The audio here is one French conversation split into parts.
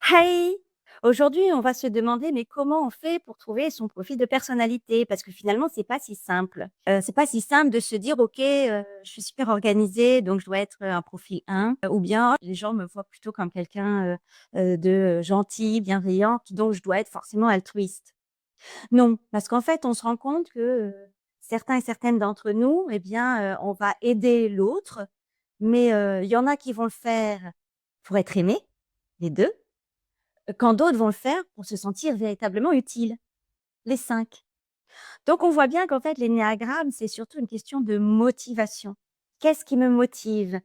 Hey! Aujourd'hui, on va se demander, mais comment on fait pour trouver son profil de personnalité? Parce que finalement, c'est pas si simple. C'est pas si simple de se dire: «OK, je suis super organisée, donc je dois être, un profil 1», ou bien: «Les gens me voient plutôt comme quelqu'un, de gentil, bienveillant, donc je dois être forcément altruiste». Non, parce qu'en fait, on se rend compte que, certains et certaines d'entre nous, eh bien, on va aider l'autre, mais il y en a qui vont le faire pour être aimés, les 2. Quand d'autres vont le faire pour se sentir véritablement utiles, les 5. Donc on voit bien qu'en fait l'énéagramme, c'est surtout une question de motivation. Qu'est-ce qui me motive?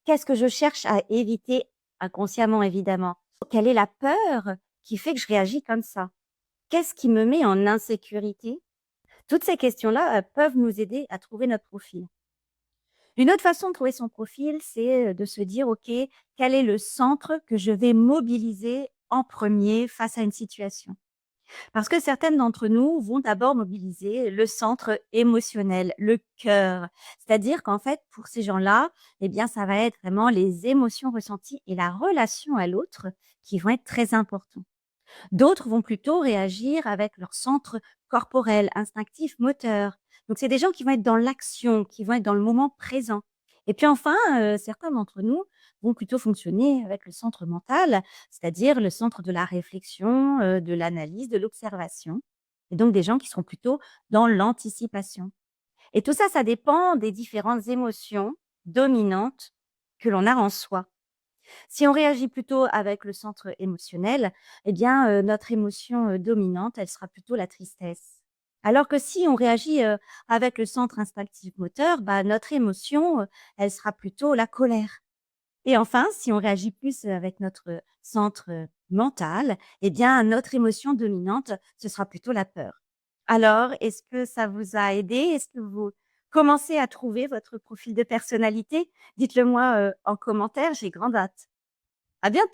Qu'est-ce que je cherche à éviter inconsciemment évidemment? Quelle est la peur qui fait que je réagis comme ça? Qu'est-ce qui me met en insécurité? Toutes ces questions-là, peuvent nous aider à trouver notre profil. Une autre façon de trouver son profil, c'est, de se dire: «OK, quel est le centre que je vais mobiliser en premier face à une situation?» Parce que certaines d'entre nous vont d'abord mobiliser le centre émotionnel, le cœur. C'est-à-dire qu'en fait, pour ces gens-là, eh bien, ça va être vraiment les émotions ressenties et la relation à l'autre qui vont être très importants. D'autres vont plutôt réagir avec leur centre corporel, instinctif, moteur. Donc, c'est des gens qui vont être dans l'action, qui vont être dans le moment présent. Et puis enfin, certains d'entre nous vont plutôt fonctionner avec le centre mental, c'est-à-dire le centre de la réflexion, de l'analyse, de l'observation. Et donc des gens qui seront plutôt dans l'anticipation. Et tout ça, ça dépend des différentes émotions dominantes que l'on a en soi. Si on réagit plutôt avec le centre émotionnel, eh bien, notre émotion, dominante, elle sera plutôt la tristesse. Alors que si on réagit, avec le centre instinctif moteur, bah, notre émotion, elle sera plutôt la colère. Et enfin, si on réagit plus, avec notre centre, mental, eh bien, notre émotion dominante, ce sera plutôt la peur. Alors, est-ce que ça vous a aidé? Est-ce que vous commencez à trouver votre profil de personnalité? Dites-le moi, en commentaire, j'ai grande hâte. À bientôt!